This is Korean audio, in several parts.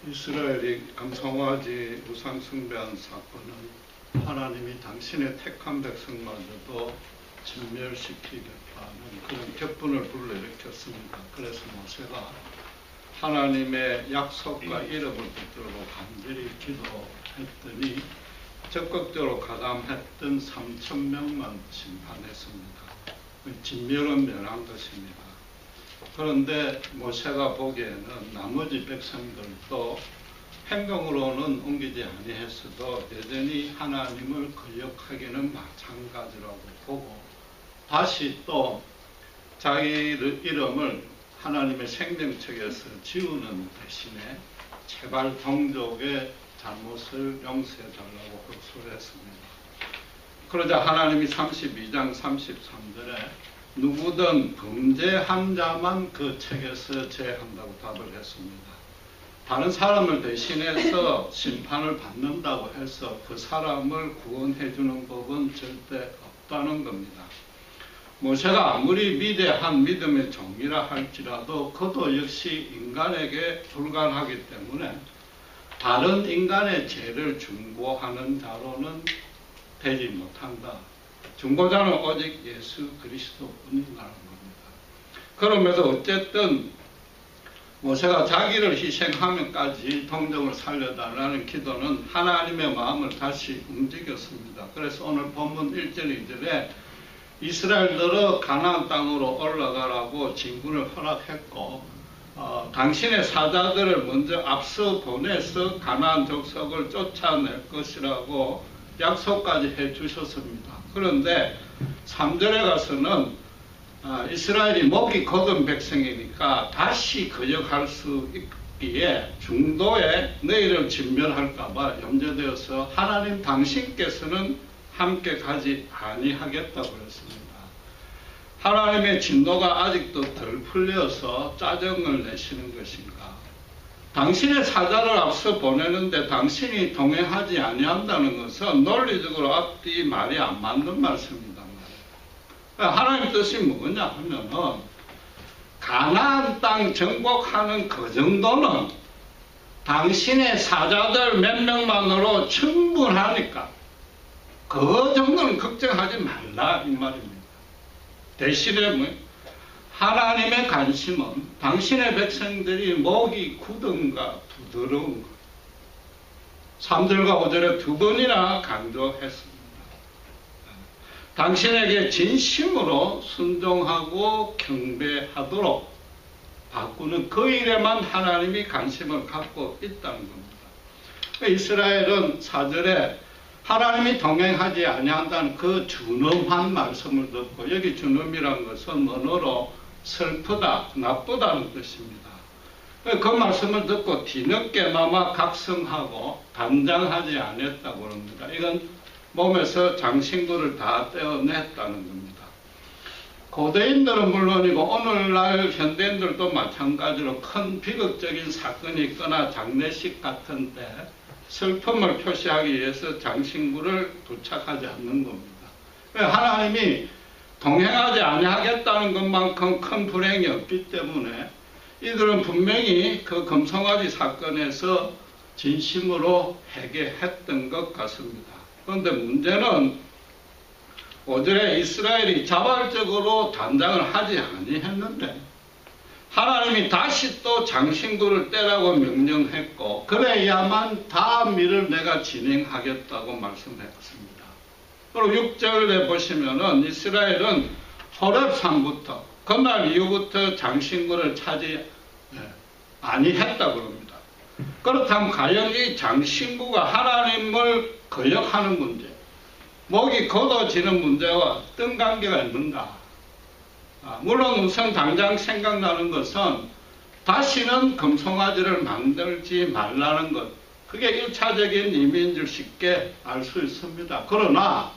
이스라엘이 금송아지 우상 숭배한 사건은 하나님이 당신의 택한 백성마저도 진멸시키겠다는 그런 격분을 불러일으켰습니다. 그래서 모세가 하나님의 약속과 이름을 붙들고 간절히 기도했더니 적극적으로 가담했던 3,000명만 심판했습니다. 진멸은 면한 것입니다. 그런데 모세가 보기에는 나머지 백성들도 행동으로는 옮기지 아니했어도 여전히 하나님을 거역하기는 마찬가지라고 보고 다시 또 자기 이름을 하나님의 생명책에서 지우는 대신에 제발 동족의 잘못을 용서해달라고 호소했습니다. 그러자 하나님이 32장 33절에 누구든 범죄한 자만 그 책에서 제한다고 답을 했습니다. 다른 사람을 대신해서 심판을 받는다고 해서 그 사람을 구원해 주는 법은 절대 없다는 겁니다. 모세가 아무리 위대한 믿음의 종이라 할지라도 그도 역시 인간에게 불과하기 때문에 다른 인간의 죄를 중보하는 자로는 되지 못한다. 중보자는 오직 예수 그리스도뿐이라는 겁니다. 그러면서 어쨌든 모세가 자기를 희생하면까지 동족을 살려달라는 기도는 하나님의 마음을 다시 움직였습니다. 그래서 오늘 본문 1절 2절에 이스라엘들은 가나안 땅으로 올라가라고 진군을 허락했고 당신의 사자들을 먼저 앞서 보내서 가나안 족속을 쫓아낼 것이라고 약속까지 해주셨습니다. 그런데 3절에 가서는 이스라엘이 목이 곧은 백성이니까 다시 거역할 수 있기에 중도에 너희를 진멸할까봐 염려되어서 하나님 당신께서는 함께 가지 아니하겠다고 그랬습니다. 하나님의 진노가 아직도 덜 풀려서 짜증을 내시는 것인가? 당신의 사자를 앞서 보내는데 당신이 동행하지 아니한다는 것은 논리적으로 앞뒤 말이 안 맞는 말씀이란 말이에요. 하나님 뜻이 뭐냐 하면은 가나안 땅 정복하는 그 정도는 당신의 사자들 몇 명만으로 충분하니까 그 정도는 걱정하지 말라 이 말입니다. 대신에 하나님의 관심은 당신의 백성들이 목이 굳은가 부드러운가 3절과 5절에 두 번이나 강조했습니다. 당신에게 진심으로 순종하고 경배하도록 바꾸는 그 일에만 하나님이 관심을 갖고 있다는 겁니다. 이스라엘은 4절에 하나님이 동행하지 아니한다는 그 준엄한 말씀을 듣고 여기 준엄이라는 것은 언어로 슬프다, 나쁘다는 뜻입니다. 그 말씀을 듣고 뒤늦게나마 각성하고 단장하지 않았다고 합니다. 이건 몸에서 장신구를 다 떼어냈다는 겁니다. 고대인들은 물론이고 오늘날 현대인들도 마찬가지로 큰 비극적인 사건이 있거나 장례식 같은 때 슬픔을 표시하기 위해서 장신구를 부착하지 않는 겁니다. 하나님이 동행하지 아니하겠다는 것만큼 큰 불행이 없기 때문에 이들은 분명히 그 금송아지 사건에서 진심으로 회개했던 것 같습니다. 그런데 문제는 5절에 이스라엘이 자발적으로 단장을 하지 아니했는데 하나님이 다시 또 장신구를 떼라고 명령했고 그래야만 다음 일을 내가 진행하겠다고 말씀했습니다. 그리고 6절에 보시면은 이스라엘은 호렙산부터 그날 이후부터 장신구를 차지 아니했다고 합니다. 그렇다면 과연 이 장신구가 하나님을 거역하는 문제, 목이 걷어지는 문제와 어떤 관계가 있는가? 물론 우선 당장 생각나는 것은 다시는 금송아지를 만들지 말라는 것. 그게 1차적인 의미인 줄 쉽게 알 수 있습니다. 그러나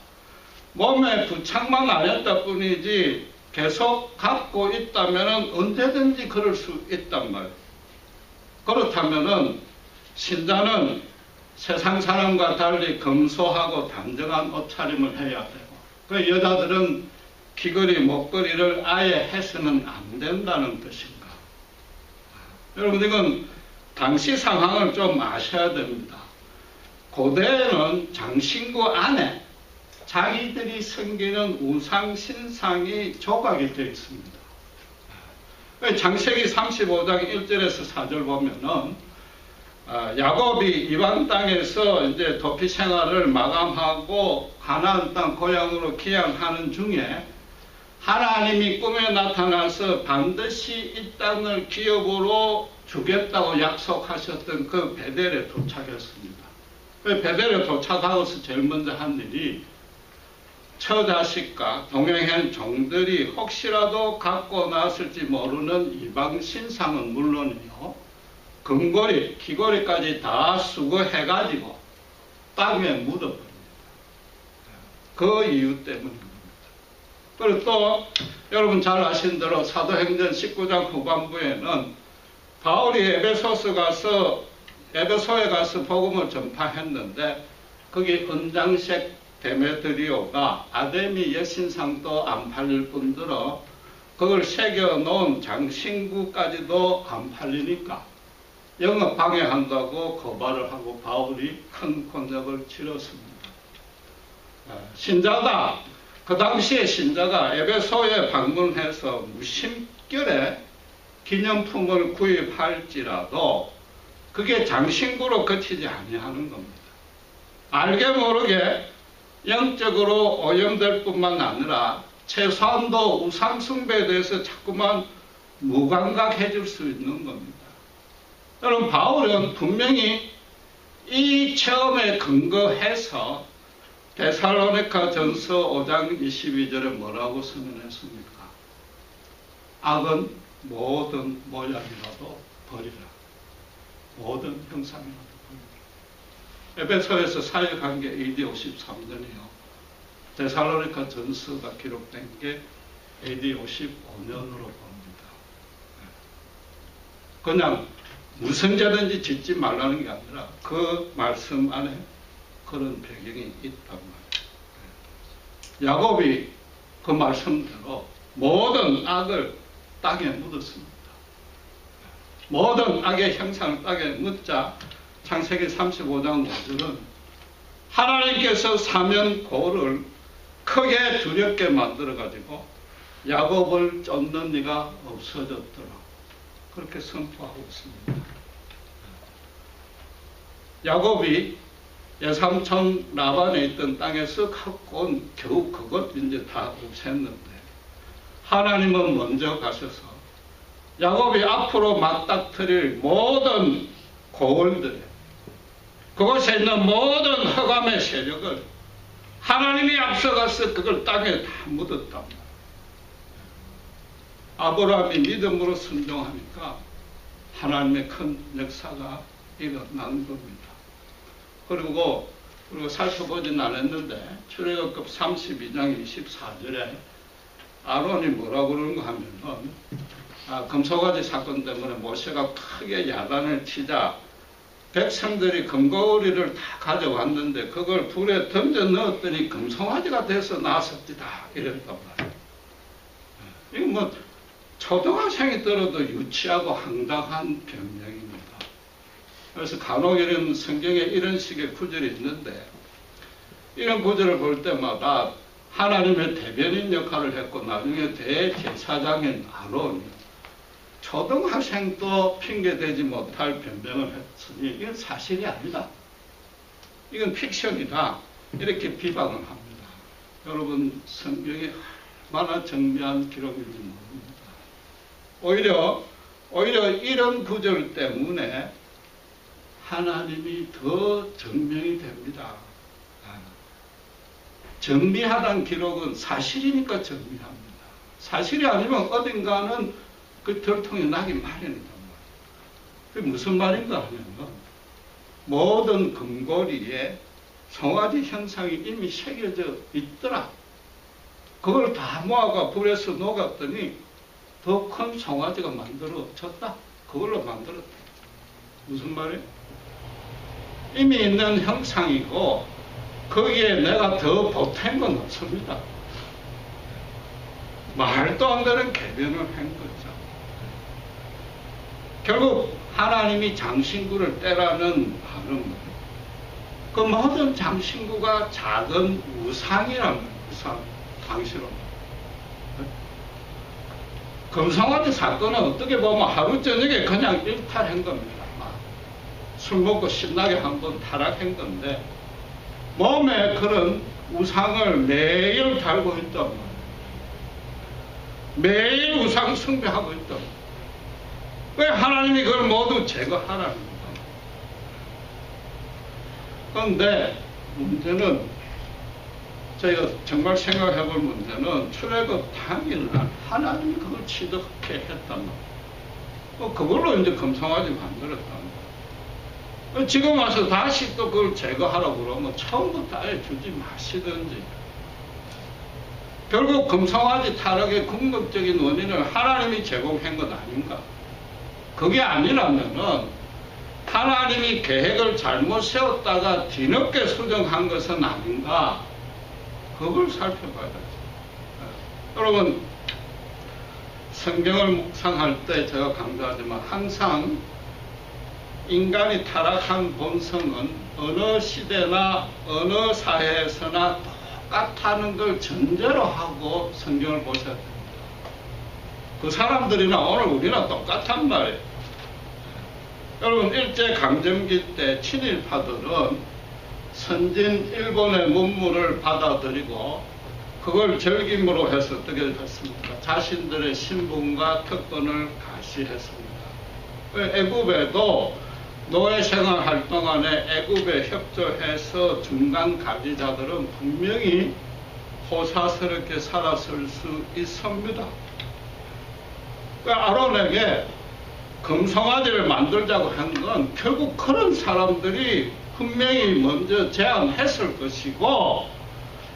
몸에 부착만 안 했다 뿐이지 계속 갖고 있다면 언제든지 그럴 수 있단 말이에요. 그렇다면 신자는 세상 사람과 달리 검소하고 단정한 옷차림을 해야 되고 그 여자들은 귀걸이, 목걸이를 아예 해서는 안 된다는 뜻인가? 여러분 이건 당시 상황을 좀 아셔야 됩니다. 고대에는 장신구 안에 자기들이 섬기는 우상 신상이 조각이 되어 있습니다. 창세기 35장 1절에서 4절 보면은 야곱이 이방 땅에서 이제 도피 생활을 마감하고 가나안 땅 고향으로 귀향하는 중에 하나님이 꿈에 나타나서 반드시 이 땅을 기업으로 주겠다고 약속하셨던 그 베델에 도착했습니다. 그 베델에 도착하고서 제일 먼저 한 일이 처자식과 동행한 종들이 혹시라도 갖고 나왔을지 모르는 이방 신상은 물론이요, 금고리, 귀고리까지 다 수거해가지고 땅에 묻어버립니다. 그 이유 때문입니다. 그리고 또 여러분 잘 아신 대로 사도행전 19장 후반부에는 바울이 에베소에 가서 복음을 전파했는데 거기 은장색 데메드리오가 아데미 여신상도 안 팔릴 뿐더러 그걸 새겨놓은 장신구까지도 안 팔리니까 영업 방해한다고 고발을 하고 바울이 큰 곤욕을 치렀습니다. 신자다. 그 당시에 신자가 에베소에 방문해서 무심결에 기념품을 구입할지라도 그게 장신구로 그치지 아니하는 겁니다. 알게 모르게 영적으로 오염될 뿐만 아니라 최소한도 우상숭배에 대해서 자꾸만 무감각해 줄 수 있는 겁니다. 여러분, 바울은 분명히 이 체험에 근거해서 데살로니가 전서 5장 22절에 뭐라고 선언했습니까? 악은 모든 모양이라도 버리라. 모든 형상이라도 버리라. 에베소에서 사역한 게 AD 53년이요. 데살로니가 전서가 기록된 게 AD 55년으로 봅니다. 그냥 무슨 죄든지 짓지 말라는 게 아니라 그 말씀 안에 그런 배경이 있단 말이에요. 야곱이 그 말씀대로 모든 악을 땅에 묻었습니다. 모든 악의 형상을 땅에 묻자 창세기 35장 5절은 하나님께서 사면고를 크게 두렵게 만들어가지고 야곱을 쫓는 이가 없어졌더라. 그렇게 선포하고 있습니다. 야곱이 예삼촌 라반에 있던 땅에서 갖고 온 겨우 그것 이제 다 없앴는데 하나님은 먼저 가셔서 야곱이 앞으로 맞닥뜨릴 모든 고을들에 그곳에 있는 모든 흑암의 세력을 하나님이 앞서가서 그걸 땅에 다 묻었단 말이에요. 아브라함이 믿음으로 순종하니까 하나님의 큰 역사가 일어난 겁니다. 그리고 살펴보진 않았는데 출애굽급 32장 24절에 아론이 뭐라고 그러는가 하면은 금송아지 사건 때문에 모세가 크게 야단을 치자 백성들이 금고리를 다 가져왔는데 그걸 불에 던져 넣었더니 금송아지가 돼서 나섰지다 이랬단 말이에요. 이거 뭐 초등학생이 들어도 유치하고 황당한 변명입니다. 그래서 간혹 이런 성경에 이런 식의 구절이 있는데 이런 구절을 볼 때마다 하나님의 대변인 역할을 했고 나중에 대제사장인 아론이 초등학생도 핑계대지 못할 변명을 했으니 이건 사실이 아니다. 이건 픽션이다. 이렇게 비방을 합니다. 여러분 성경이 얼마나 정밀한 기록인지 모릅니다. 오히려 이런 구절 때문에 하나님이 더 증명이 됩니다. 정밀하다는 기록은 사실이니까 정밀합니다. 사실이 아니면 어딘가는 그 들통이 나기 마련이단 말이에요. 그게 무슨 말인가 하면 모든 금고리에 송아지 형상이 이미 새겨져 있더라. 그걸 다 모아가 불에서 녹았더니 더 큰 송아지가 만들어졌다. 그걸로 만들었다. 무슨 말이에요? 이미 있는 형상이고 거기에 내가 더 보탠 건 없습니다. 말도 안 되는 개변을 한 거죠. 결국 하나님이 장신구를 떼라는 말은 그 모든 장신구가 작은 우상이란 말이에요. 우상, 당시로. 금성화대 사건은 어떻게 보면 하루 저녁에 그냥 일탈한 겁니다. 술 먹고 신나게 한번 타락한 건데 몸에 그런 우상을 매일 달고 있단 말이에요. 매일 우상 숭배하고 있단 말이에요. 왜 하나님이 그걸 모두 제거하라는 겁니다. 그런데 문제는 저희가 정말 생각해 볼 문제는 출애굽 당일날 하나님이 그걸 지독하게 했단 말이에요. 그걸로 이제 금송아지 만들었단 말이에요. 지금 와서 다시 또 그걸 제거하라고 그러면 처음부터 아예 주지 마시든지. 결국 금송아지 타락의 궁극적인 원인을 하나님이 제공한 것 아닌가? 그게 아니라면은 하나님이 계획을 잘못 세웠다가 뒤늦게 수정한 것은 아닌가? 그걸 살펴봐야 되죠. 여러분, 성경을 묵상할 때 제가 강조하지만 항상 인간이 타락한 본성은 어느 시대나 어느 사회에서나 똑같다는 걸 전제로 하고 성경을 보셔야 됩니다. 그 사람들이나 오늘 우리나 똑같단 말이에요. 여러분, 일제강점기 때 친일파들은 선진 일본의 문물을 받아들이고 그걸 절김으로 해서 어떻게 했습니까? 자신들의 신분과 특권을 가시했습니다. 애굽에도 노예생활 할 동안에 애굽에 협조해서 중간 가지자들은 분명히 호사스럽게 살았을 수 있습니다. 아론에게 금송아지를 만들자고 한 건 결국 그런 사람들이 분명히 먼저 제안했을 것이고,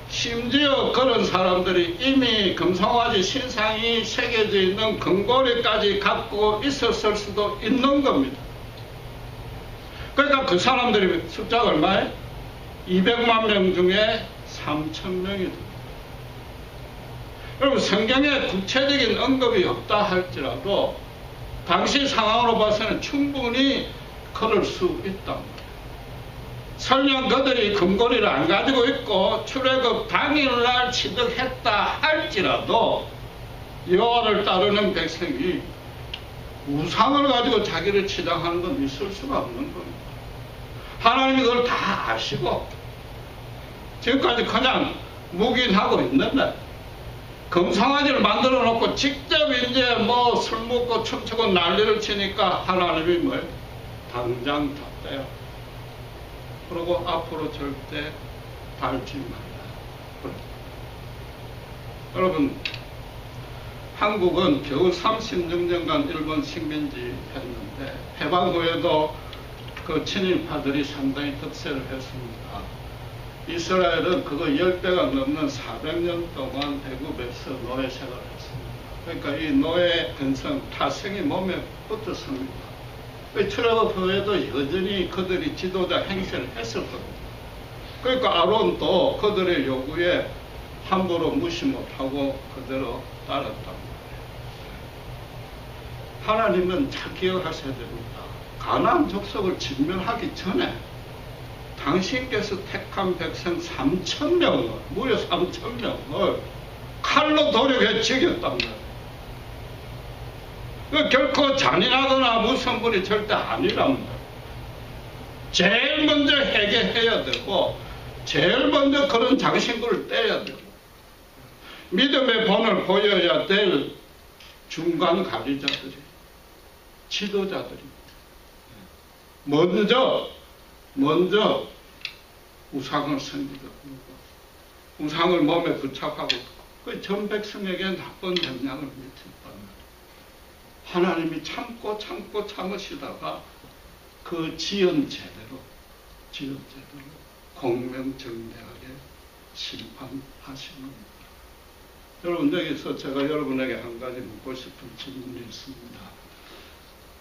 심지어 그런 사람들이 이미 금송아지 신상이 새겨져 있는 금고리까지 갖고 있었을 수도 있는 겁니다. 그러니까 그 사람들이 숫자가 얼마예요? 200만 명 중에 3,000명이 됩니다. 여러분, 성경에 구체적인 언급이 없다 할지라도 당시 상황으로 봐서는 충분히 그럴 수 있다. 설령 그들이 금고리를 안 가지고 있고 출애굽 당일날 취득했다 할지라도 여호와를 따르는 백성이 우상을 가지고 자기를 치장하는 건 있을 수가 없는 겁니다. 하나님이 그걸 다 아시고 지금까지 그냥 묵인하고 있는데 금송아지를 만들어 놓고 직접 이제 뭐 술 먹고 춤추고 난리를 치니까 하나님이 뭐예요? 당장 다 떼요. 그리고 앞으로 절대 밟지 말라. 여러분, 한국은 겨우 36년간 일본 식민지 했는데 해방 후에도 그 친일파들이 상당히 득세를 했습니다. 이스라엘은 그거 10배가 넘는 400년 동안 애굽에서 노예 생활을 했습니다. 그러니까 이 노예 근성, 타성이 몸에 붙었습니다. 출애굽 후에도 여전히 그들이 지도자 행세를 했을 겁니다. 그러니까 아론도 그들의 요구에 함부로 무시 못하고 그대로 따랐단 말이에요. 하나님은 잘 기억하셔야 됩니다. 가나안 족속을 진멸하기 전에 당신께서 택한 백성 3,000명을, 무려 3,000명을 칼로 도륙해 죽였단 말이에요. 결코 잔인하거나 무서운 분이 절대 아니랍니다. 제일 먼저 해결해야 되고, 제일 먼저 그런 장신구를 떼야 되고, 믿음의 본을 보여야 될 중간 관리자들이, 지도자들이, 먼저 우상을 섬기고, 우상을 몸에 부착하고, 그 전 백성에게 나쁜 영향을 미친단 말이에요. 하나님이 참고 참으시다가 그 지연 제대로 공명정대하게 심판하시는 겁니다. 여러분, 여기서 제가 여러분에게 한 가지 묻고 싶은 질문이 있습니다.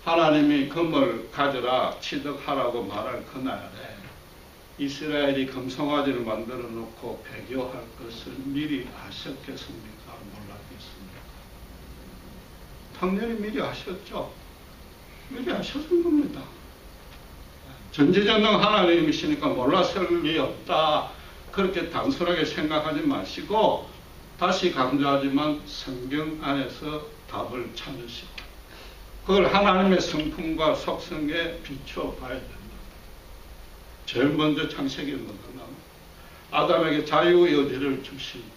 하나님이 금을 가져라 취득하라고 말할 그날에 이스라엘이 금송아지를 만들어 놓고 배교할 것을 미리 아셨겠습니까? 몰랐겠습니까? 당연히 미리 아셨죠. 미리 아셨던 겁니다. 전지전능 하나님이시니까 몰랐을 리 없다. 그렇게 단순하게 생각하지 마시고 다시 강조하지만 성경 안에서 답을 찾으시고 그걸 하나님의 성품과 속성에 비추어 봐야 된다. 제일 먼저 창세기 뭐냐면 아담에게 자유의지를 주실 때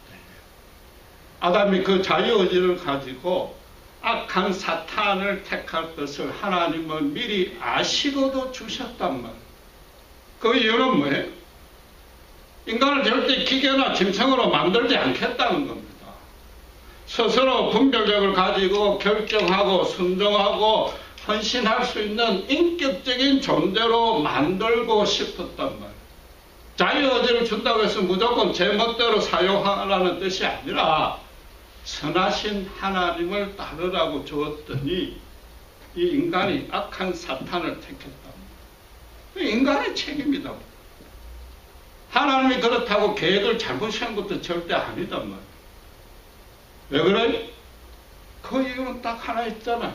아담이 그 자유의지를 가지고 악한 사탄을 택할 것을 하나님은 미리 아시고도 주셨단 말이에요. 그 이유는 뭐예요? 인간을 절대 기계나 짐승으로 만들지 않겠다는 겁니다. 스스로 분별력을 가지고 결정하고 순종하고 헌신할 수 있는 인격적인 존재로 만들고 싶었단 말이에요. 자유의지를 준다고 해서 무조건 제 멋대로 사용하라는 뜻이 아니라 선하신 하나님을 따르라고 주었더니 이 인간이 악한 사탄을 택했다. 인간의 책임이다. 하나님이 그렇다고 계획을 잘못 세운 것도 절대 아니단 말이에요. 왜 그래? 그 이유는 딱 하나 있잖아요.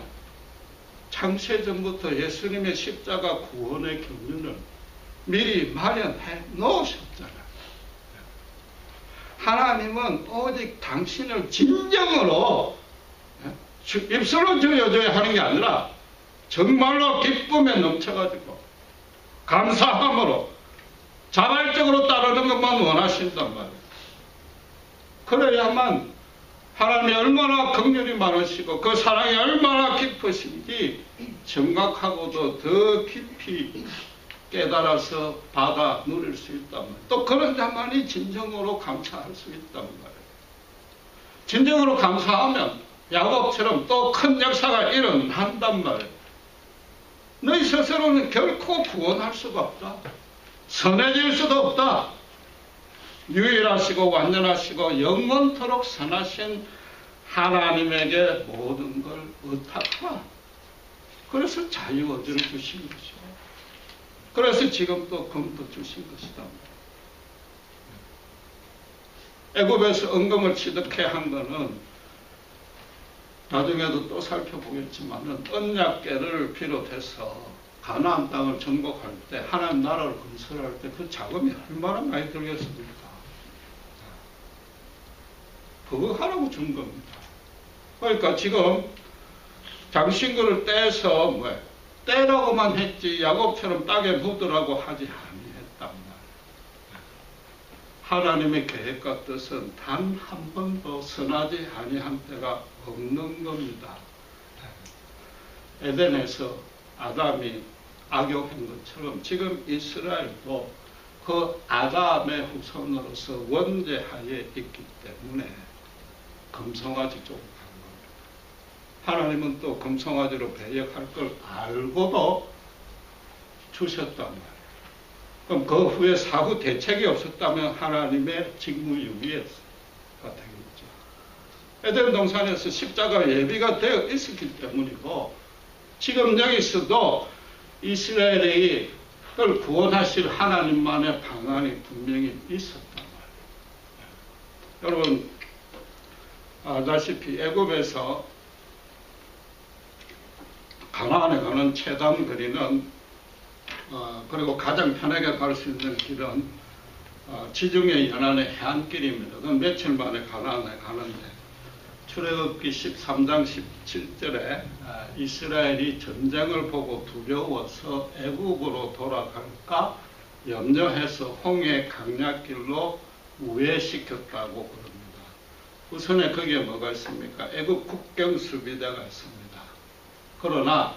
창세전부터 예수님의 십자가 구원의 경륜을 미리 마련해 놓으셨잖아요. 하나님은 오직 당신을 진정으로 입술로 저여줘야 하는 게 아니라 정말로 기쁨에 넘쳐가지고 감사함으로 자발적으로 따르는 것만 원하신단 말이에요. 그래야만 하나님이 얼마나 긍휼이 많으시고 그 사랑이 얼마나 깊으신지 정확하고도 더 깊이 깨달아서 받아 누릴 수 있단 말이에요. 또 그런 자만이 진정으로 감사할 수 있단 말이에요. 진정으로 감사하면 야곱처럼 또 큰 역사가 일어난단 말이에요. 너희 스스로는 결코 구원할 수가 없다. 선해질 수도 없다. 유일하시고 완전하시고 영원토록 선하신 하나님에게 모든 걸 의탁하라. 그래서 자유의지를 주신 것이죠. 그래서 지금 또 금도 주신 것이다. 애굽에서 은금을 취득해 한 거는 나중에도 또 살펴보겠지만은 언약궤를 비롯해서 가나안 땅을 정복할 때 하나님 나라를 건설할 때 그 자금이 얼마나 많이 들겠습니까? 그거 하라고 준 겁니다. 그러니까 지금 장신구를 떼서 떼라고만 했지 야곱처럼 땅에 묻으라고 하지 아니했단 말이에요. 하나님의 계획과 뜻은 단 한 번도 선하지 아니한 때가 없는 겁니다. 에덴에서 아담이 악용한 것처럼 지금 이스라엘도 그 아담의 후손으로서 원죄하에 있기 때문에 금송아지 쪽으로 간 겁니다. 하나님은 또 금송아지로 배역할 걸 알고도 주셨단 말이에요. 그럼 그 후에 사후 대책이 없었다면 하나님의 직무유기가 되겠죠. 에덴 동산에서 십자가 예비가 되어 있었기 때문이고 지금 여기서도 이스라엘이 그걸 구원하실 하나님만의 방안이 분명히 있었단 말이에요. 여러분 알다시피 애굽에서 가나안에 가는 최단 거리는 그리고 가장 편하게 갈 수 있는 길은 지중해 연안의 해안길입니다. 그건 며칠 만에 가나안에 가는데 출애굽기 13장 17절에 이스라엘이 전쟁을 보고 두려워서 애굽으로 돌아갈까 염려해서 홍해 강약길로 우회시켰다고 그럽니다. 우선에 거기에 뭐가 있습니까? 애굽 국경수비대가 있습니다. 그러나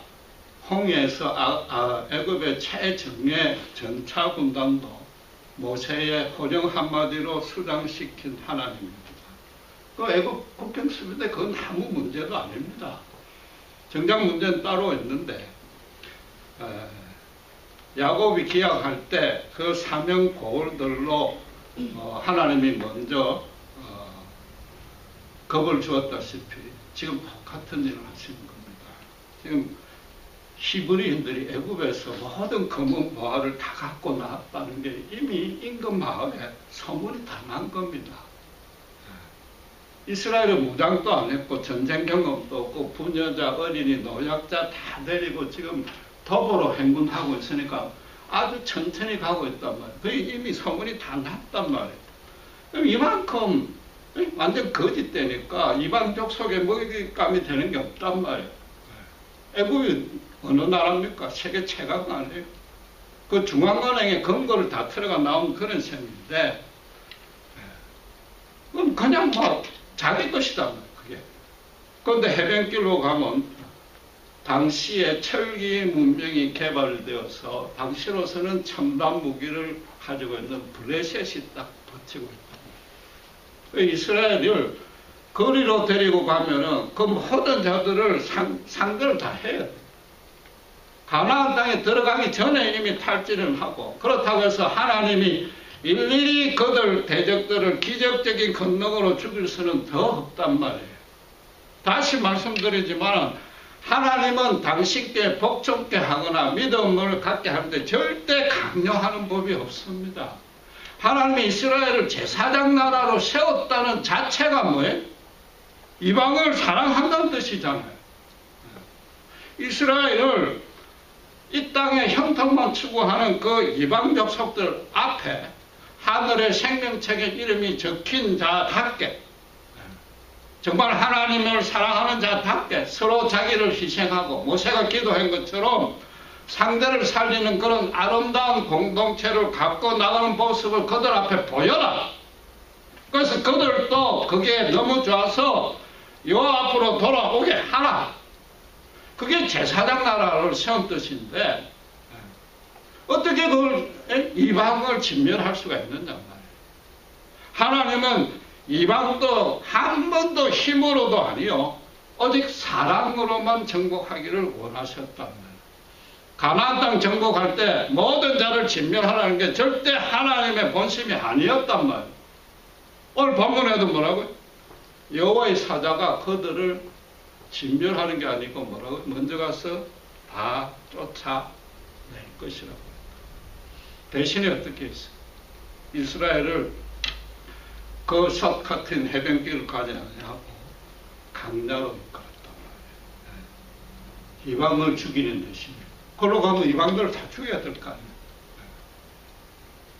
홍해에서 애굽의 최정예 전차군단도 모세의 호령 한마디로 수장시킨 하나님입니다. 그 애굽 국경수비대 그건 아무 문제도 아닙니다. 정작 문제는 따로 있는데 야곱이 기약할 때 그 사명 고울들로 하나님이 먼저 겁을 주었다시피 지금 똑같은 일을 하시는 겁니다. 지금 히브리인들이 애굽에서 모든 검은 보화를 다 갖고 나왔다는 게 이미 임금 마을에 소문이 다 난 겁니다. 이스라엘은 무장도 안 했고 전쟁 경험도 없고 부녀자, 어린이, 노약자 다 데리고 지금 도보로 행군하고 있으니까 아주 천천히 가고 있단 말이에요. 거의 이미 소문이 다 났단 말이에요. 그럼 이만큼 완전 거짓되니까 이방 족속에 먹잇감이 되는 게 없단 말이에요. 애굽이 어느 나라입니까? 세계 최강 아니에요. 그 중앙은행에 근거를 다 틀어가 나온 그런 셈인데, 그럼 그냥 뭐 자기 것이다, 그게. 그런데 해변길로 가면 당시에 철기 문명이 개발되어서 당시로서는 첨단 무기를 가지고 있는 브레셋이 딱 버티고 있다. 이스라엘을 거리로 데리고 가면은 그 모든 자들을 상대를 다 해야 돼. 가나안 땅에 들어가기 전에 이미 탈진을 하고, 그렇다고 해서 하나님이 일일이 그들 대적들을 기적적인 권능으로 죽일 수는 더 없단 말이에요. 다시 말씀드리지만 하나님은 당신께 복종케 하거나 믿음을 갖게 하는데 절대 강요하는 법이 없습니다. 하나님이 이스라엘을 제사장 나라로 세웠다는 자체가 뭐예요? 이방을 사랑한다는 뜻이잖아요. 이스라엘을 이 땅의 형통만 추구하는 그 이방 족속들 앞에 하늘의 생명책에 이름이 적힌 자답게, 정말 하나님을 사랑하는 자답게 서로 자기를 희생하고 모세가 기도한 것처럼 상대를 살리는 그런 아름다운 공동체를 갖고 나가는 모습을 그들 앞에 보여라. 그래서 그들도 그게 너무 좋아서 요 앞으로 돌아오게 하라. 그게 제사장 나라를 세운 뜻인데 어떻게 그걸 이방을 진멸할 수가 있느냐 말이에요. 하나님은 이방도 한 번도 힘으로도 아니요, 오직 사랑으로만 정복하기를 원하셨단 말이에요. 가나안 땅 정복할 때 모든 자를 진멸하라는 게 절대 하나님의 본심이 아니었단 말이에요. 오늘 본문에도 뭐라고요? 여호와의 사자가 그들을 진멸하는 게 아니고 뭐라고? 먼저 가서 다 쫓아낼 것이라고. 대신에 어떻게 했어요? 이스라엘을 그 석 같은 해변길을 가지 않냐고 강야로 이끌었단 말이에요. 이방을 죽이는 대신에. 그걸로 가면 이방들을 다 죽여야 될 거 아니에요.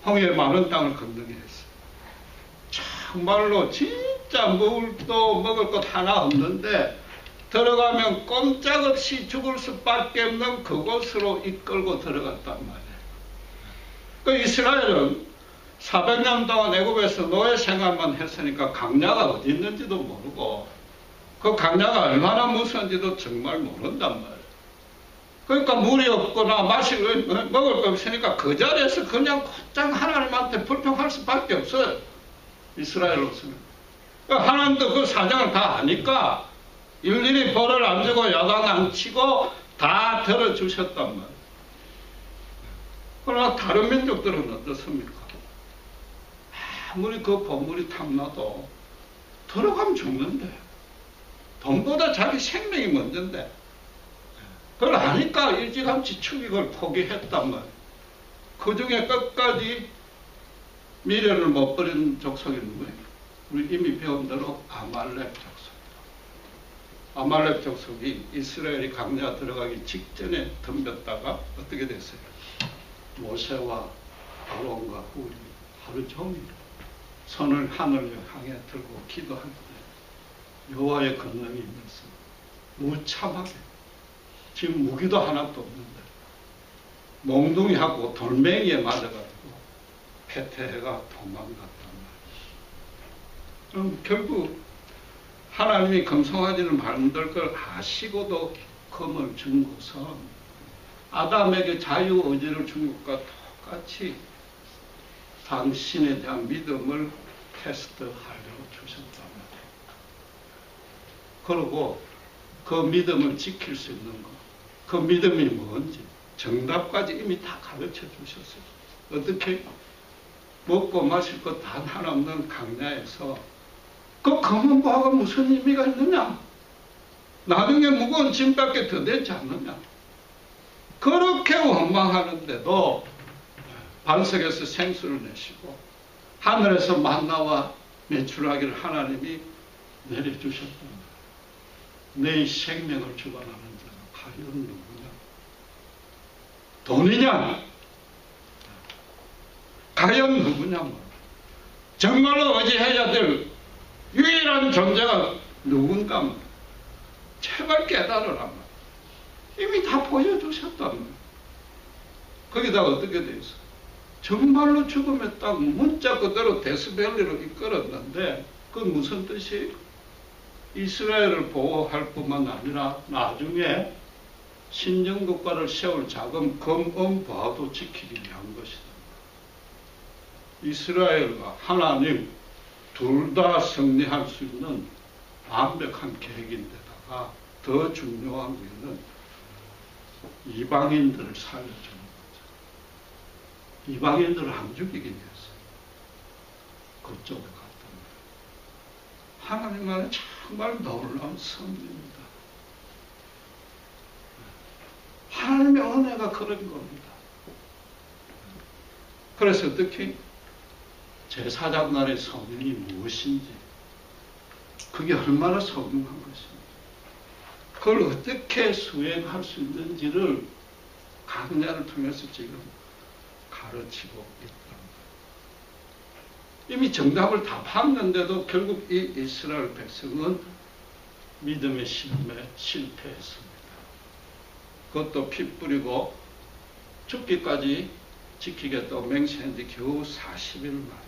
홍해 많은 땅을 건너게 했어요. 정말로 진짜 먹을 것 하나 없는데 들어가면 꼼짝없이 죽을 수밖에 없는 그곳으로 이끌고 들어갔단 말이에요. 그 이스라엘은 400년 동안 애굽에서 노예 생활만 했으니까 강야가 어디 있는지도 모르고 그 강야가 얼마나 무서운지도 정말 모른단 말이에요. 그러니까 물이 없거나 먹을 거 없으니까 그 자리에서 그냥 곧장 하나님한테 불평할 수밖에 없어요. 이스라엘로서는. 하나님도 그 사정을 다 아니까 일일이 벌을 안 주고 야단 안 치고 다 들어주셨단 말이에요. 그러나 다른 민족들은 어떻습니까? 아무리 그 보물이 탐나도 들어가면 죽는데, 돈보다 자기 생명이 먼저인데, 그걸 아니까 일찌감치 축익을 포기했단 말이에요. 그 중에 끝까지 미래를 못 버린 족속이 누구예요? 우리 이미 배운 대로 아말렉 족속. 아말렉 족속이 이스라엘이 강야 들어가기 직전에 덤볐다가 어떻게 됐어요? 모세와 아론과 훌이 하루 종일 손을 하늘을 향해 들고 기도하는데 여호와의 권능이 임해서 무참하게, 지금 무기도 하나도 없는데 몽둥이하고 돌멩이에 맞아가지고 패퇴해가 도망갔단 말이에요. 그럼 결국 하나님이 금송아지를 만들 걸 아시고도 검을 준 것은 아담에게 자유의지를 준 것과 똑같이 당신에 대한 믿음을 테스트하려고 주셨단 말이에요. 그리고 그 믿음을 지킬 수 있는 것, 그 믿음이 뭔지 정답까지 이미 다 가르쳐 주셨어요. 어떻게? 먹고 마실 것 단 하나 없는 강야에서 그 검은 보화가 무슨 의미가 있느냐? 나중에 무거운 짐밖에 더 되지 않느냐? 그렇게 원망하는데도 반석에서 생수를 내시고 하늘에서 만나와 매출하기를 하나님이 내려주셨다. 내 생명을 주관하는 자가 과연 누구냐? 돈이냐? 과연 누구냐? 정말로 의지해야 될 유일한 존재가 누군가? 제발 깨달으란 말이야. 이미 다 보여주셨단 말이야. 거기다가 어떻게 돼 있어? 정말로 죽음의 땅 문자 그대로 데스밸리로 이끌었는데 그건 무슨 뜻이? 이스라엘을 보호할 뿐만 아니라 나중에 신정국가를 세울 자금 금은보화도 지키기 위한 것이다. 이스라엘과 하나님 둘 다 승리할 수 있는 완벽한 계획인데다가 더 중요한 것은 이방인들을 살려주는 거죠. 이방인들을 안 죽이기 위해서 그쪽에 갔단 말이에요. 하나님 안에 정말 놀라운 섭리입니다. 하나님의 은혜가 그런 겁니다. 그래서 특히 제사장날의 성령이 무엇인지 그게 얼마나 소중한 것인지 그걸 어떻게 수행할 수 있는지를 강좌를 통해서 지금 가르치고 있다. 이미 정답을 다 봤는데도 결국 이 이스라엘 백성은 믿음의 시험에 실패했습니다. 그것도 피 뿌리고 죽기까지 지키겠다고 맹세한 지 겨우 40일 만에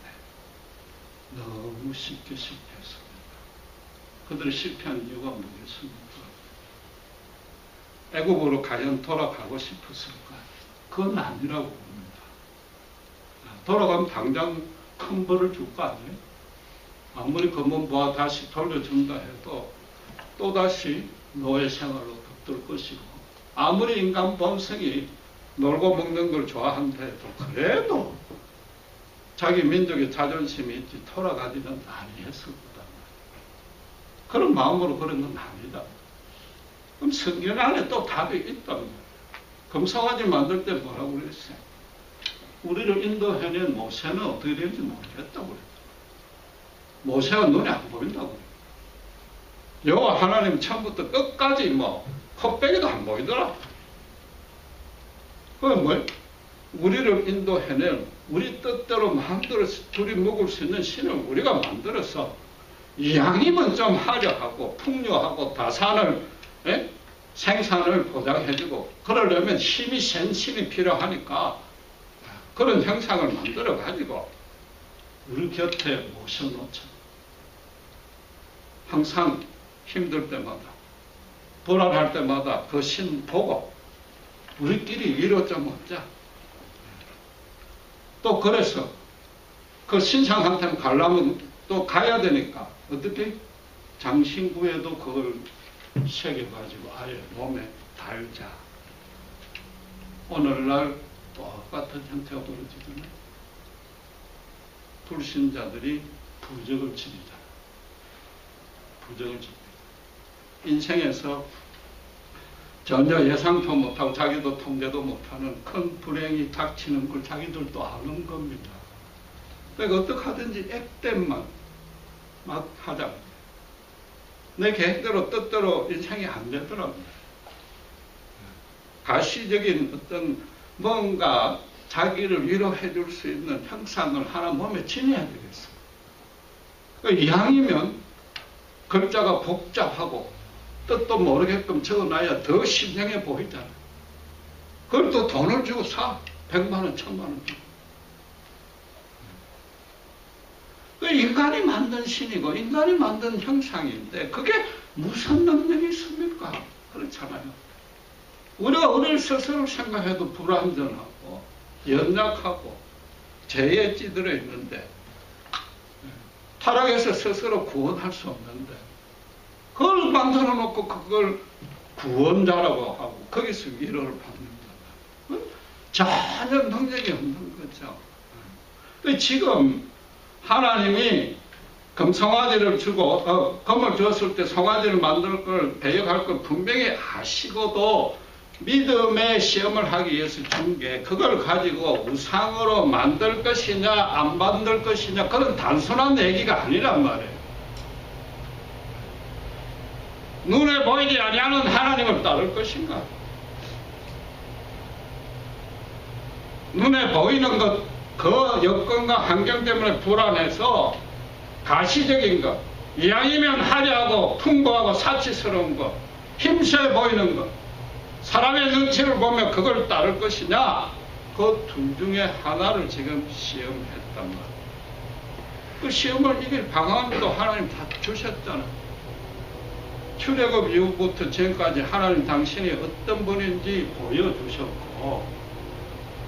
너무 쉽게 실패했습니다. 그들이 실패한 이유가 뭐겠습니까? 애국으로 과연 돌아가고 싶었을까? 그건 아니라고 봅니다. 돌아가면 당장 큰 벌을 줄 거 아니에요? 아무리 금은보화 다시 돌려준다 해도 또다시 노예 생활로 덮들 것이고 아무리 인간 본성이 놀고 먹는 걸 좋아한다 해도 그래도 자기 민족의 자존심이 있지 돌아가지는 아니했을 거다. 그런 마음으로 그런 건 아니다. 그럼 성경 안에 또 답이 있단 말이에요. 금송아지 만들 때 뭐라고 그랬어요? 우리를 인도해낸 모세는 어떻게 되는지 모르겠다고 그랬어요. 모세가 눈에 안 보인다고 그래요. 여호와 하나님 처음부터 끝까지 콧배기도 안 보이더라. 그건 뭐예요? 우리를 인도해낸 우리 뜻대로 마음대로 둘이 먹을 수 있는 신을 우리가 만들어서 이왕이면 좀 하려하고 풍요하고 다산을 생산을 보장해주고 그러려면 힘이 센 신이 필요하니까 그런 형상을 만들어 가지고 우리 곁에 모셔놓자. 항상 힘들 때마다 불안할 때마다 그 신 보고 우리끼리 위로 좀 얻자. 또 그래서 그 신상한테 가려면 또 가야 되니까 어떻게 장신구에도 그걸 새겨가지고 아예 몸에 달자. 오늘날 똑같은 형태가 벌어지잖아요. 불신자들이 부적을 지니잖아요. 부적을 지니다. 인생에서 전혀 예상도 못하고 자기도 통제도 못하는 큰 불행이 닥치는 걸 자기들도 아는 겁니다. 그러니까 어떻게 하든지 액땜만 막 하자. 내 계획대로 뜻대로 인생이 안 되더라고요. 가시적인 어떤 뭔가 자기를 위로해 줄 수 있는 형상을 하나 몸에 지녀야 되겠어. 그러니까 이왕이면 글자가 복잡하고 뜻도 모르게끔 적어놔야 더 신명해 보이잖아. 그걸 또 돈을 주고 사. 100만 원, 1000만 원 주고. 그 인간이 만든 신이고 인간이 만든 형상인데 그게 무슨 능력이 있습니까? 그렇잖아요. 우리가 우리를 스스로 생각해도 불완전하고 연약하고 죄에 찌들어 있는데 타락해서 스스로 구원할 수 없는데 그걸 만들어 놓고 그걸 구원자라고 하고 거기서 위로를 받는다. 전혀 능력이 없는 거죠. 지금 하나님이 금송아지를 주고 금을 주었을 때 송아지를 만들 걸 배역할 걸 분명히 아시고도 믿음의 시험을 하기 위해서 준 게 그걸 가지고 우상으로 만들 것이냐 안 만들 것이냐 그런 단순한 얘기가 아니란 말이에요. 눈에 보이지 아니하는 하나님을 따를 것인가? 눈에 보이는 것, 그 여건과 환경 때문에 불안해서 가시적인 것, 이왕이면 화려하고 풍부하고 사치스러운 것, 힘세 보이는 것, 사람의 눈치를 보며 그걸 따를 것이냐? 그 둘 중에 하나를 지금 시험했단 말이에요. 그 시험을 이길 방안도 하나님 다 주셨잖아요. 출애굽 이후부터 지금까지 하나님 당신이 어떤 분인지 보여주셨고,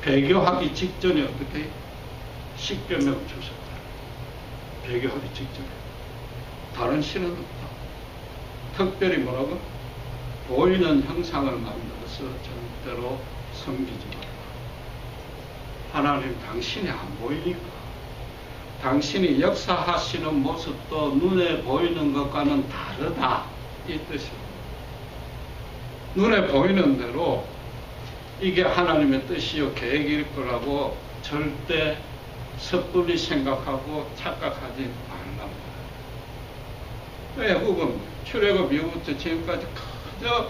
배교하기 직전에 어떻게 십계명을 주셨다. 배교하기 직전에. 다른 신은 없다. 특별히 뭐라고? 보이는 형상을 만들어서 절대로 섬기지 말라. 하나님 당신이 안 보이니까. 당신이 역사하시는 모습도 눈에 보이는 것과는 다르다. 이 뜻이에요. 눈에 보이는 대로 이게 하나님의 뜻이요 계획일 거라고 절대 섣불리 생각하고 착각하지 말랍니다. 외국은 출애굽 이후부터 지금까지 그저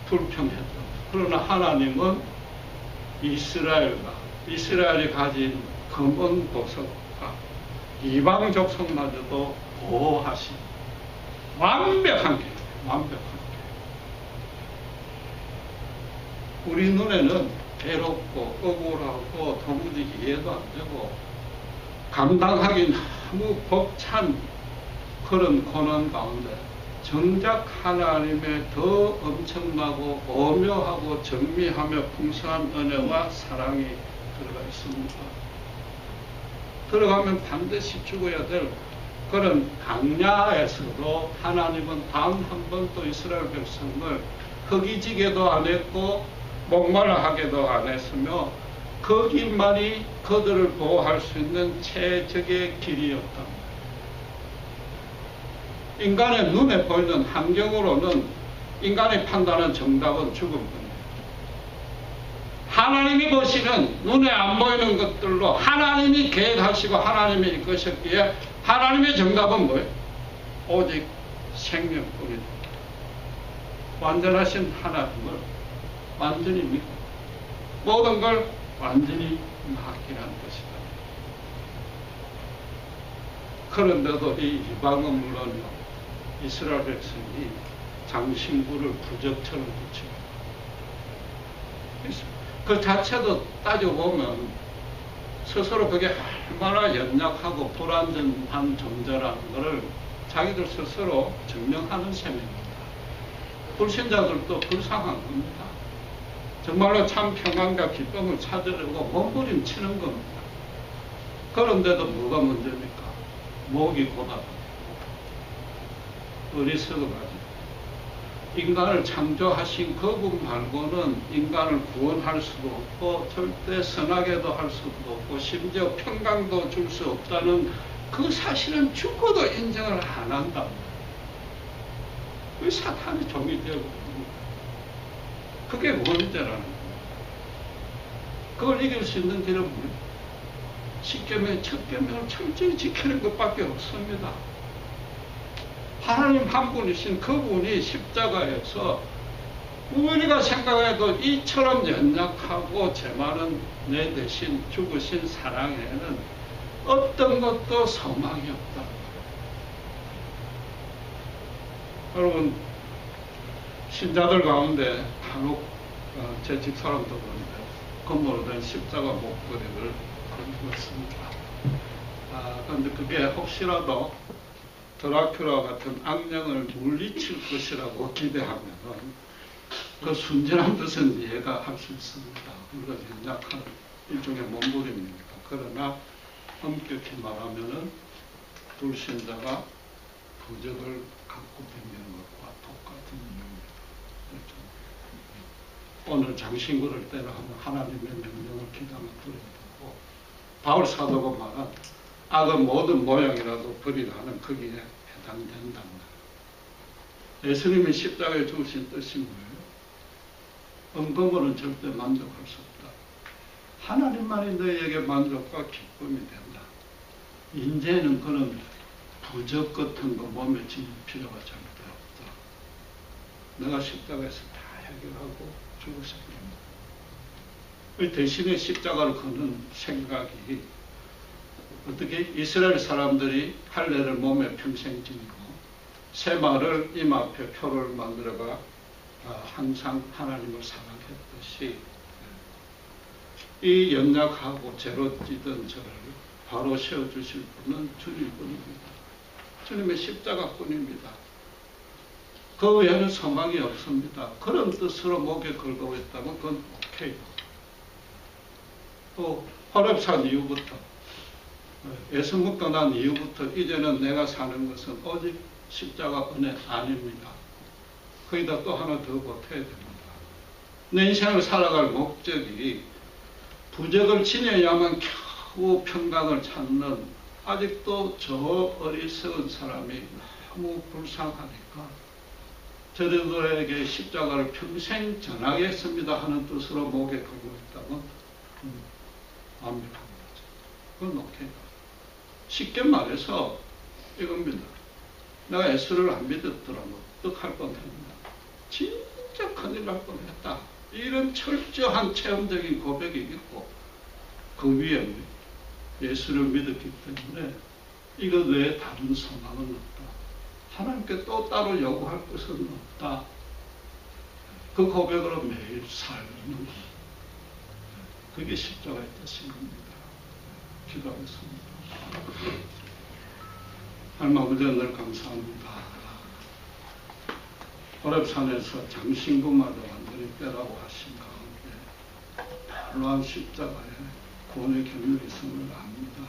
불평했다. 그러나 하나님은 이스라엘이 가진 검은 보석과 이방 족속마저도 보호하신 완벽한 게. 우리 눈에는 괴롭고 억울하고 도무지 이해도 안 되고 감당하기 너무 벅찬 그런 고난 가운데 정작 하나님의 더 엄청나고 오묘하고 정미하며 풍성한 은혜와 사랑이 들어가 있습니다. 들어가면 반드시 죽어야 될 그런 강야에서도 하나님은 단 한 번도 이스라엘 백성을 허기지게도 안 했고 목마르하게도 안 했으며 그 길만이 그들을 보호할 수 있는 최적의 길이었다. 인간의 눈에 보이는 환경으로는 인간이 판단한 정답은 죽음입니다. 하나님이 보시는 눈에 안 보이는 것들로 하나님이 계획하시고 하나님이 이끄셨기에 하나님의 정답은 뭐예요? 오직 생명뿐이다. 완전하신 하나님을 완전히 믿고 모든 걸 완전히 맡기라는 것이다. 그런데도 이 이방은 물론요, 이스라엘 백성이 장신구를 부적처럼 붙이고 그 자체도 따져보면 스스로 그게 얼마나 연약하고 불완전한 존재라는 것을 자기들 스스로 증명하는 셈입니다. 불신자들도 불쌍한 겁니다. 정말로 참 평안과 기쁨을 찾으려고 몸부림치는 겁니다. 그런데도 뭐가 문제입니까? 목이 고달하고 어리석어가지고 인간을 창조하신 그분 말고는 인간을 구원할 수도 없고 절대 선하게도 할 수도 없고 심지어 평강도 줄 수 없다는 그 사실은 죽어도 인정을 안 한다. 왜 사탄이 종이 되고 그게 문제라는 거예요. 그걸 이길 수 있는 길은 뭐예요? 십계명, 첫 계명을 철저히 지키는 것밖에 없습니다. 하나님 한 분이신 그분이 십자가에서 우리가 생각해도 이처럼 연약하고 제 말은 내 대신 죽으신 사랑에는 어떤 것도 소망이 없다. 여러분, 신자들 가운데 간혹 제 집사람도 그런데 건물로 된 십자가 목걸이를 걸고 있습니다. 그런데 그게 혹시라도 드라큘라 같은 악령을 물리칠 것이라고 기대하면 그 순진한 뜻은 이해가 할 수 있습니다. 우리가 연약한 일종의 몸부림입니다. 그러나 엄격히 말하면은 불신자가 부적을 갖고 다니는 것과 똑같은 일입니다. 오늘 장신구를 떼라 하면 하나님의 명령을 기당에 들어야 되고 바울 사도가 말한 악은 모든 모양이라도 버리라는 거기에 해당된다. 예수님이 십자가에 죽으신 뜻이 뭐예요? 은금으로는 절대 만족할 수 없다. 하나님만이 너희에게 만족과 기쁨이 된다. 이제는 그런 부적 같은 거 몸에 지닐 필요가 절대 없다. 내가 십자가에서 다 해결하고 죽으셨습니다. 대신에 십자가를 거는 생각이 어떻게 이스라엘 사람들이 할례를 몸에 평생 지니고 세마를 임 앞에 표를 만들어가 항상 하나님을 사랑했듯이 이 연약하고 죄로 찌든 저를 바로 세워주실 분은 주님뿐입니다. 주님의 십자가뿐입니다. 그 외에는 소망이 없습니다. 그런 뜻으로 목에 걸고 있다면 그건 오케이. 또 호렙산 이후부터 예수님 떠난 이후부터 이제는 내가 사는 것은 오직 십자가 은혜 아닙니다. 거기다 또 하나 더 보태야 됩니다. 내 인생을 살아갈 목적이 부적을 지녀야만 겨우 평강을 찾는 아직도 저 어리석은 사람이 너무 불쌍하니까 저들에게 십자가를 평생 전하겠습니다 하는 뜻으로 목에 걸고 있다면 완벽한 거죠. 그건 오케이. 쉽게 말해서 이겁니다. 내가 예수를 안 믿었더라면 어떡할 뻔했나. 진짜 큰일 날 뻔했다. 이런 철저한 체험적인 고백이 있고 그 위에 예수를 믿었기 때문에 이것 외에 다른 소망은 없다. 하나님께 또 따로 요구할 것은 없다. 그 고백으로 매일 살는 겁니다. 그게 십자가의 뜻인 겁니다. 기도하겠습니다. 하나님 아버지 늘 감사합니다. 호렙산에서 장신구마저 완전히 빼라고 하신 가운데 놀라운 십자가에 구원의 경륜이 있음을 압니다.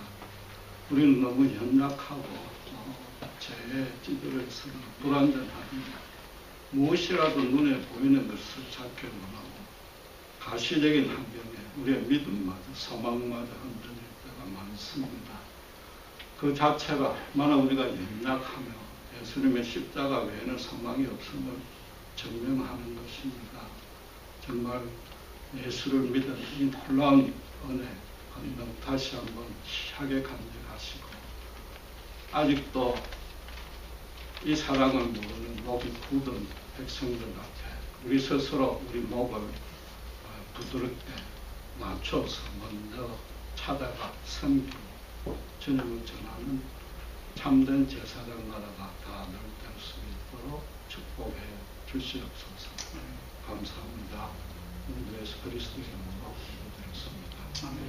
우리는 너무 연약하고 죄에 찌들어서 불완전합니다. 무엇이라도 눈에 보이는 것을 찾게 원하고 가시적인 환경에 우리의 믿음마저 소망마저 흔들릴 때가 많습니다. 그 자체가 얼마나 우리가 연약하며 예수님의 십자가 외에는 소망이 없음을 증명하는 것입니다. 정말 예수를 믿은 이 놀라운 은혜 하나님 다시 한번 희하게 간직하시고 아직도 이 사랑을 모르는 목이 굳은 백성들 앞에 우리 스스로 우리 목을 부드럽게 맞춰서 먼저 찾아가 섬기고 주님을 전하는 참된 제사장 나라가 다 늘 수 있도록 축복해 주시옵소서. 감사합니다. 예수 그리스도의 이름으로 기도드렸습니다. 아멘.